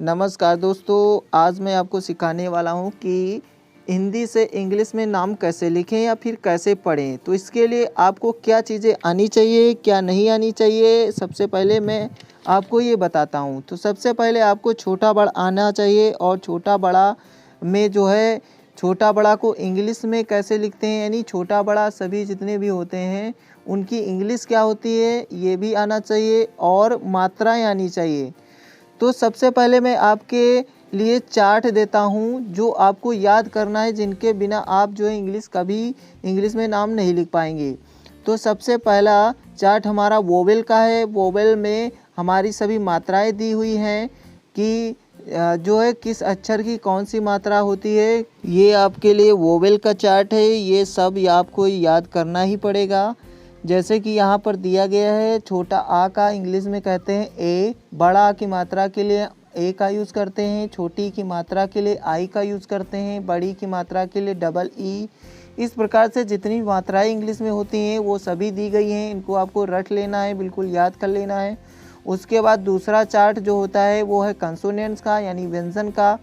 नमस्कार दोस्तों, आज मैं आपको सिखाने वाला हूँ कि हिंदी से इंग्लिश में नाम कैसे लिखें या फिर कैसे पढ़ें। तो इसके लिए आपको क्या चीज़ें आनी चाहिए, क्या नहीं आनी चाहिए, सबसे पहले मैं आपको ये बताता हूँ। तो सबसे पहले आपको छोटा बड़ा आना चाहिए और छोटा बड़ा में जो है छोटा बड़ा को इंग्लिश में कैसे लिखते हैं, यानी छोटा बड़ा सभी जितने भी होते हैं उनकी इंग्लिश क्या होती है ये भी आना चाहिए और मात्राएँ आनी चाहिए। तो सबसे पहले मैं आपके लिए चार्ट देता हूँ जो आपको याद करना है, जिनके बिना आप जो है इंग्लिश में नाम नहीं लिख पाएंगे। तो सबसे पहला चार्ट हमारा वोवेल का है। वोवेल में हमारी सभी मात्राएं दी हुई हैं कि जो है किस अक्षर की कौन सी मात्रा होती है। ये आपके लिए वोवेल का चार्ट है, ये सब आपको याद करना ही पड़ेगा। जैसे कि यहाँ पर दिया गया है, छोटा आ का इंग्लिश में कहते हैं ए, बड़ा आ की मात्रा के लिए ए का यूज़ करते हैं, छोटी की मात्रा के लिए आई का यूज़ करते हैं, बड़ी की मात्रा के लिए डबल ई। इस प्रकार से जितनी मात्राएं इंग्लिश में होती हैं वो सभी दी गई हैं, इनको आपको रट लेना है, बिल्कुल याद कर लेना है। उसके बाद दूसरा चार्ट जो होता है वो है कंसोनेंट्स का, यानी व्यंजन का।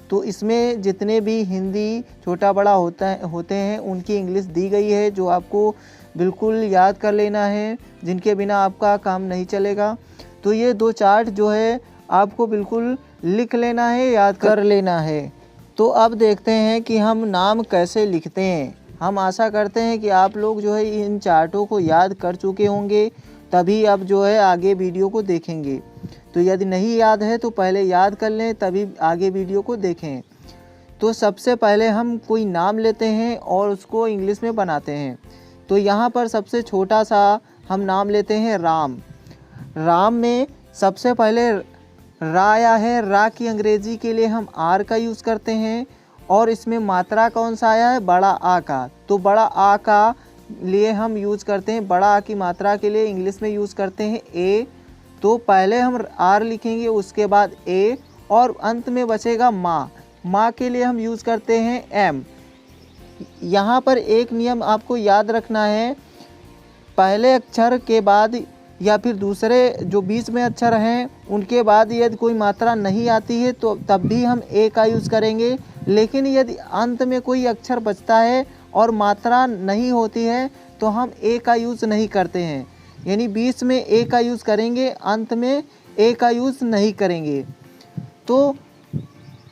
तो इसमें जितने भी हिंदी छोटा बड़ा होते हैं उनकी इंग्लिश दी गई है, जो आपको बिल्कुल याद कर लेना है, जिनके बिना आपका काम नहीं चलेगा। तो ये दो चार्ट जो है आपको बिल्कुल लिख लेना है, याद कर लेना है। तो अब देखते हैं कि हम नाम कैसे लिखते हैं। हम आशा करते हैं कि आप लोग जो है इन चार्टों को याद कर चुके होंगे, तभी अब जो है आगे वीडियो को देखेंगे। तो यदि नहीं याद है तो पहले याद कर लें, तभी आगे वीडियो को देखें। तो सबसे पहले हम कोई नाम लेते हैं और उसको इंग्लिश में बनाते हैं। तो यहाँ पर सबसे छोटा सा हम नाम लेते हैं राम। राम में सबसे पहले रा आया है, रा की अंग्रेजी के लिए हम आर का यूज़ करते हैं और इसमें मात्रा कौन सा आया है, बड़ा आ का। तो बड़ा आ का लिए हम यूज़ करते हैं, बड़ा आ की मात्रा के लिए इंग्लिश में यूज़ करते हैं ए। तो पहले हम आर लिखेंगे, उसके बाद ए और अंत में बचेगा माँ। माँ के लिए हम यूज़ करते हैं एम। यहाँ पर एक नियम आपको याद रखना है, पहले अक्षर के बाद या फिर दूसरे जो बीच में अक्षर हैं उनके बाद यदि कोई मात्रा नहीं आती है तो तब भी हम ए का यूज़ करेंगे। लेकिन यदि अंत में कोई अक्षर बचता है और मात्रा नहीं होती है तो हम ए का यूज़ नहीं करते हैं, यानी बीच में ए का यूज़ करेंगे, अंत में ए का यूज़ नहीं करेंगे। तो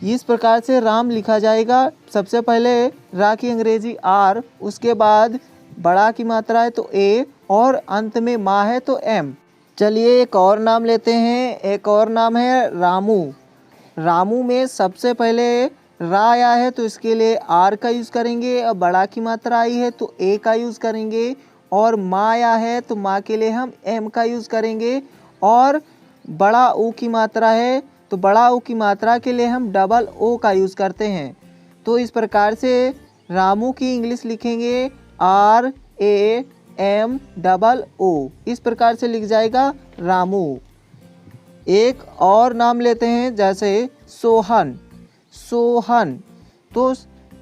इस प्रकार से राम लिखा जाएगा। सबसे पहले रा की अंग्रेजी आर, उसके बाद बड़ा की मात्रा है तो ए और अंत में माँ है तो एम। चलिए एक और नाम लेते हैं। एक और नाम है रामू। रामू में सबसे पहले रा आया है तो इसके लिए आर का यूज़ करेंगे, और बड़ा की मात्रा आई है तो ए का यूज़ करेंगे, और माँ आया है तो माँ के लिए हम एम का यूज़ करेंगे, और बड़ा ओ की मात्रा है तो बड़ा ओ की मात्रा के लिए हम डबल ओ का यूज़ करते हैं। तो इस प्रकार से रामू की इंग्लिश लिखेंगे R A M double O, इस प्रकार से लिख जाएगा रामू। एक और नाम लेते हैं, जैसे सोहन। सोहन, तो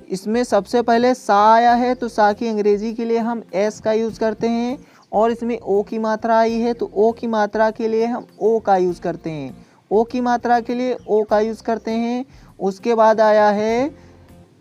इसमें सबसे पहले सा आया है तो सा की अंग्रेजी के लिए हम एस का यूज़ करते हैं, और इसमें ओ की मात्रा आई है तो ओ की मात्रा के लिए हम ओ का यूज़ करते हैं, ओ की मात्रा के लिए ओ का यूज़ करते हैं। उसके बाद आया है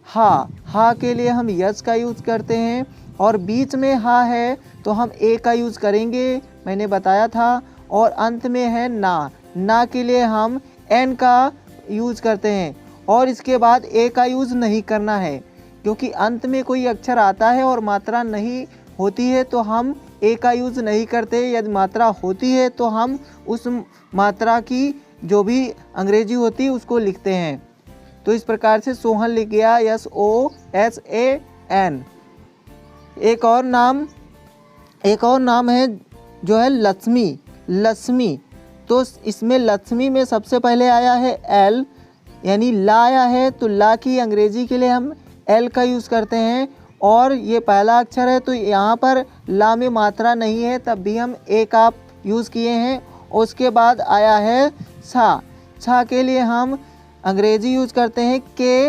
हा। हा के लिए हम यस का यूज़ करते हैं, और बीच में हा है तो हम ए का यूज़ करेंगे, मैंने बताया था। और अंत में है ना। ना के लिए हम एन का यूज़ करते हैं, और इसके बाद ए का यूज़ नहीं करना है, क्योंकि अंत में कोई अक्षर आता है और मात्रा नहीं होती है तो हम ए का यूज़ नहीं करते। यदि मात्रा होती है तो हम उस मात्रा की जो भी अंग्रेजी होती है उसको लिखते हैं। तो इस प्रकार से सोहन लिख गया, S O H A N. एक और नाम है जो है लक्ष्मी। लक्ष्मी, तो इसमें लक्ष्मी में सबसे पहले आया है एल, यानी ला आया है तो ला की अंग्रेजी के लिए हम एल का यूज़ करते हैं, और ये पहला अक्षर है तो यहाँ पर ला में मात्रा नहीं है तब भी हम ए का यूज़ किए हैं। उसके बाद आया है छा। छा के लिए हम अंग्रेजी यूज़ करते हैं के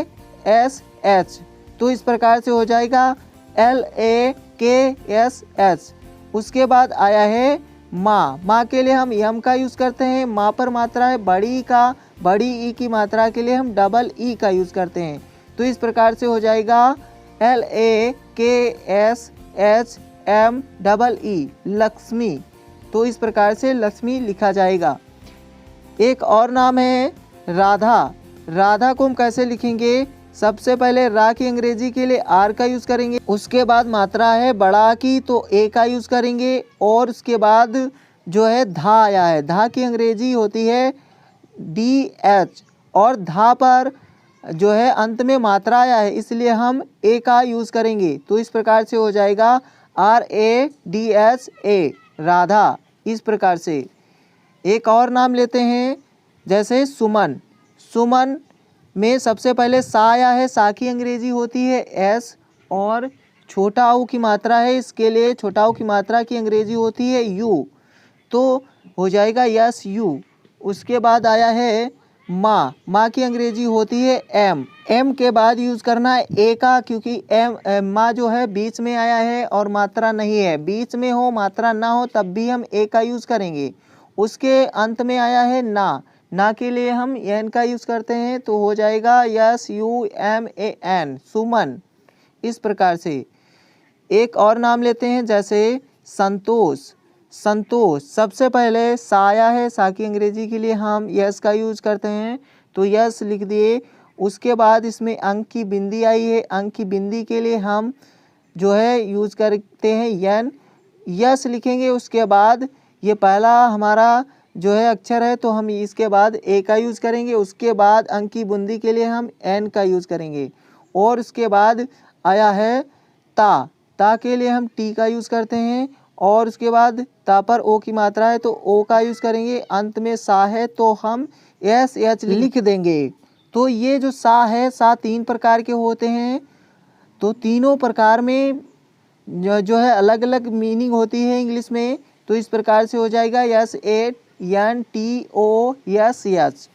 एस एच, तो इस प्रकार से हो जाएगा एल ए के एस एच। उसके बाद आया है माँ। माँ के लिए हम यम का यूज़ करते हैं, माँ पर मात्रा है बड़ी का बड़ी ई की मात्रा के लिए हम डबल ई का यूज़ करते हैं। तो इस प्रकार से हो जाएगा LAKSHMEE लक्ष्मी। तो इस प्रकार से लक्ष्मी लिखा जाएगा। एक और नाम है राधा। राधा को हम कैसे लिखेंगे? सबसे पहले रा की अंग्रेजी के लिए आर का यूज़ करेंगे, उसके बाद मात्रा है बड़ा की तो ए का यूज़ करेंगे, और उसके बाद जो है धा आया है, धा की अंग्रेजी होती है DH, और धा पर जो है अंत में मात्रा आया है इसलिए हम ए का यूज़ करेंगे। तो इस प्रकार से हो जाएगा RADHA राधा। इस प्रकार से एक और नाम लेते हैं, जैसे सुमन। सुमन में सबसे पहले सा आया है, सा की अंग्रेजी होती है S, और छोटा ऊ की मात्रा है, इसके लिए छोटा ऊ की मात्रा की अंग्रेजी होती है U, तो हो जाएगा SU। उसके बाद आया है माँ। माँ की अंग्रेजी होती है M। M के बाद यूज़ करना है ए का, क्योंकि माँ जो है बीच में आया है और मात्रा नहीं है। बीच में हो मात्रा ना हो तब भी हम ए का यूज़ करेंगे। उसके अंत में आया है ना। ना के लिए हम एन का यूज़ करते हैं, तो हो जाएगा SUMAN सुमन। इस प्रकार से एक और नाम लेते हैं, जैसे संतोष। संतोष सबसे पहले सा आया है, सा की अंग्रेजी के लिए हम यस का यूज़ करते हैं, तो यस लिख दिए। उसके बाद इसमें अंक की बिंदी आई है, अंक की बिंदी के लिए हम जो है यूज़ करते हैं यन, यस लिखेंगे। उसके बाद ये पहला हमारा जो है अक्षर है तो हम इसके बाद ए का यूज़ करेंगे, उसके बाद अंक की बूंदी के लिए हम एन का यूज़ करेंगे, और उसके बाद आया है ता। ता के लिए हम टी का यूज़ करते हैं, और उसके बाद ता पर ओ की मात्रा है तो ओ का यूज़ करेंगे। अंत में सा है तो हम SH लिख देंगे। तो ये जो सा है, सा 3 प्रकार के होते हैं, तो तीनों प्रकार में जो है अलग अलग मीनिंग होती है इंग्लिश में। तो इस प्रकार से हो जाएगा SANTOSH।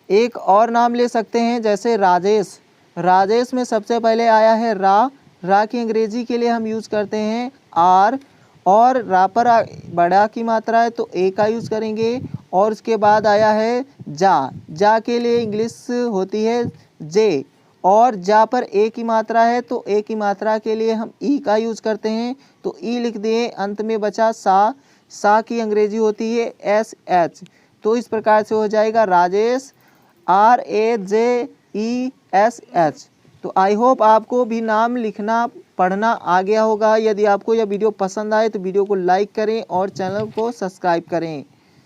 एक और नाम ले सकते हैं, जैसे राजेश। राजेश में सबसे पहले आया है रा। रा की अंग्रेजी के लिए हम यूज़ करते हैं R, और रा पर बड़ा की मात्रा है तो ए का यूज़ करेंगे, और उसके बाद आया है जा। जा के लिए इंग्लिश होती है जे, और जा पर ए की मात्रा है तो ए की मात्रा के लिए हम ई का यूज़ करते हैं, तो ई लिख दिए। अंत में बचा सा। सा की अंग्रेजी होती है SH। तो इस प्रकार से हो जाएगा राजेश RAJESH। तो आई होप आपको भी नाम लिखना पढ़ना आ गया होगा। यदि आपको यह वीडियो पसंद आए तो वीडियो को लाइक करें और चैनल को सब्सक्राइब करें।